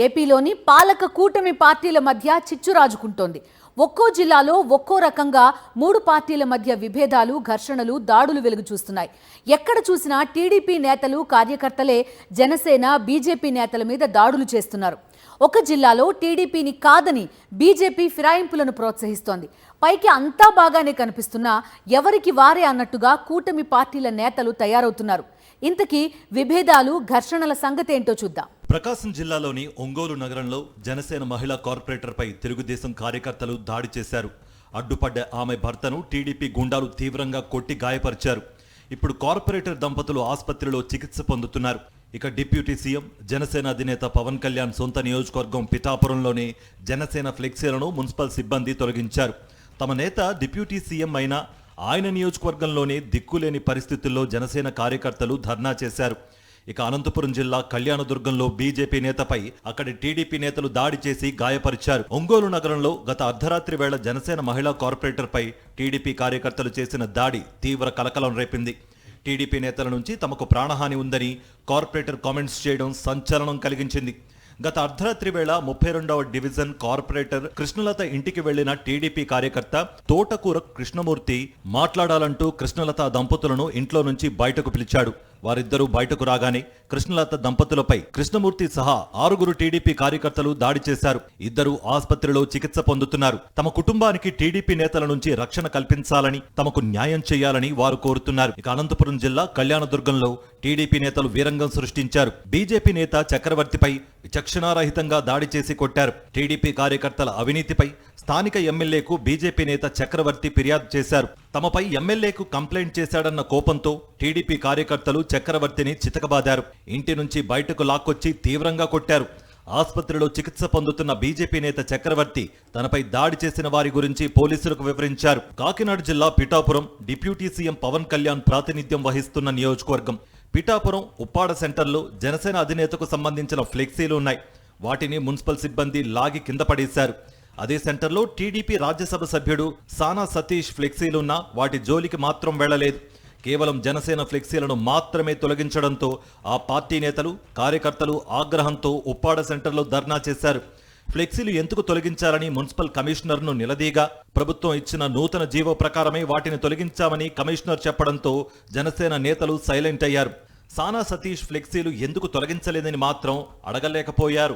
ఏపీలోని పాలక కూటమి పార్టీల మధ్య చిచ్చు రాజుకుంటోంది. ఒక్కో జిల్లాలో ఒక్కో రకంగా మూడు పార్టీల మధ్య విభేదాలు, ఘర్షణలు, దాడులు వెలుగు చూస్తున్నాయి. ఎక్కడ చూసినా టీడీపీ నేతలు, కార్యకర్తలే జనసేన, బీజేపీ నేతల మీద దాడులు చేస్తున్నారు. ఒక జిల్లాలో టీడీపీని కాదని బీజేపీ ఫిరాయింపులను ప్రోత్సహిస్తోంది. పైకి అంతా బాగానే కనిపిస్తున్నా ఎవరికి వారే అన్నట్టుగా కూటమి పార్టీల నేతలు తయారవుతున్నారు. ఇంతకీ విభేదాలు, ఘర్షణల సంగతేంటో చూద్దాం. ప్రకాశం జిల్లాలోని ఒంగోలు నగరంలో జనసేన మహిళా కార్పొరేటర్పై తెలుగుదేశం కార్యకర్తలు దాడి చేశారు. అడ్డుపడ్డ ఆమె భర్తను టీడీపీ గుండాలు తీవ్రంగా కొట్టి గాయపరిచారు. ఇప్పుడు కార్పొరేటర్ దంపతులు ఆసుపత్రిలో చికిత్స పొందుతున్నారు. ఇక డిప్యూటీ సీఎం, జనసేన అధినేత పవన్ కళ్యాణ్ సొంత నియోజకవర్గం పిఠాపురంలోని జనసేన ఫ్లెక్సీలను మున్సిపల్ సిబ్బంది తొలగించారు. తమ నేత డిప్యూటీ సీఎం అయినా ఆయన నియోజకవర్గంలోనే దిక్కులేని పరిస్థితుల్లో జనసేన కార్యకర్తలు ధర్నా చేశారు. ఇక అనంతపురం జిల్లా కళ్యాణదుర్గంలో బీజేపీ నేతపై అక్కడి టీడీపీ నేతలు దాడి చేసి గాయపరిచారు. ఒంగోలు నగరంలో గత అర్ధరాత్రి వేళ జనసేన మహిళా కార్పొరేటర్పై టీడీపీ కార్యకర్తలు చేసిన దాడి తీవ్ర కలకలం రేపింది. టీడీపీ నేతల నుంచి తమకు ప్రాణహాని ఉందని కార్పొరేటర్ కామెంట్స్ చేయడం సంచలనం కలిగించింది. గత అర్ధరాత్రి వేళ 32వ డివిజన్ కార్పొరేటర్ కృష్ణలత ఇంటికి వెళ్లిన టీడీపీ కార్యకర్త తోటకూర కృష్ణమూర్తి మాట్లాడాలంటూ కృష్ణలత దంపతులను ఇంట్లో నుంచి బయటకు పిలిచాడు. వారిద్దరూ బయటకు రాగానే కృష్ణలత దంపతులపై కృష్ణమూర్తి సహా 6 టీడీపీ కార్యకర్తలు దాడి చేశారు. ఇద్దరు ఆసుపత్రిలో చికిత్స పొందుతున్నారు. తమ కుటుంబానికి టీడీపీ నేతల నుంచి రక్షణ కల్పించాలని, తమకు న్యాయం చేయాలని వారు కోరుతున్నారు. ఇక అనంతపురం జిల్లా కళ్యాణదుర్గంలో టీడీపీ నేతలు వీరంగం సృష్టించారు. బీజేపీ నేత చక్రవర్తిపై విచక్షణారహితంగా దాడి చేసి కొట్టారు. టీడీపీ కార్యకర్తల అవినీతిపై స్థానిక ఎమ్మెల్యేకు బీజేపీ నేత చక్రవర్తి ఫిర్యాదు చేశారు. తమపై ఎమ్మెల్యేకు కంప్లైంట్ చేశాడన్న కోపంతో టీడీపీ కార్యకర్తలు చక్రవర్తిని చితకబాదారు. ఇంటి నుంచి బయటకు లాక్కొచ్చి తీవ్రంగా కొట్టారు. ఆసుపత్రిలో చికిత్స పొందుతున్న బీజేపీ నేత చక్రవర్తి తనపై దాడి చేసిన వారి గురించి పోలీసులకు వివరించారు. కాకినాడ జిల్లా పిఠాపురం డిప్యూటీ సీఎం పవన్ కళ్యాణ్ ప్రాతినిధ్యం వహిస్తున్న నియోజకవర్గం. పిఠాపురం ఉప్పాడ సెంటర్లో జనసేన అధినేతకు సంబంధించిన ఫ్లెక్సీలు ఉన్నాయి. వాటిని మున్సిపల్ సిబ్బంది లాగి కింద పడేశారు. అదే సెంటర్లో టీడీపీ రాజ్యసభ సభ్యుడు సానా సతీష్ ఫ్లెక్సీలున్నా వాటి జోలికి మాత్రం వెళ్లలేదు. కేవలం జనసేన ఫ్లెక్సీలను మాత్రమే తొలగించడంతో ఆ పార్టీ నేతలు, కార్యకర్తలు ఆగ్రహంతో ఉప్పాడ సెంటర్లో ధర్నా చేశారు. ఫ్లెక్సీలు ఎందుకు తొలగించాలని మున్సిపల్ కమిషనర్ను నిలదీగా ప్రభుత్వం ఇచ్చిన నూతన జీవో ప్రకారమే వాటిని తొలగించామని కమిషనర్ చెప్పడంతో జనసేన నేతలు సైలెంట్ అయ్యారు. సానా సతీష్ ఫ్లెక్సీలు ఎందుకు తొలగించలేదని మాత్రం అడగలేకపోయారు.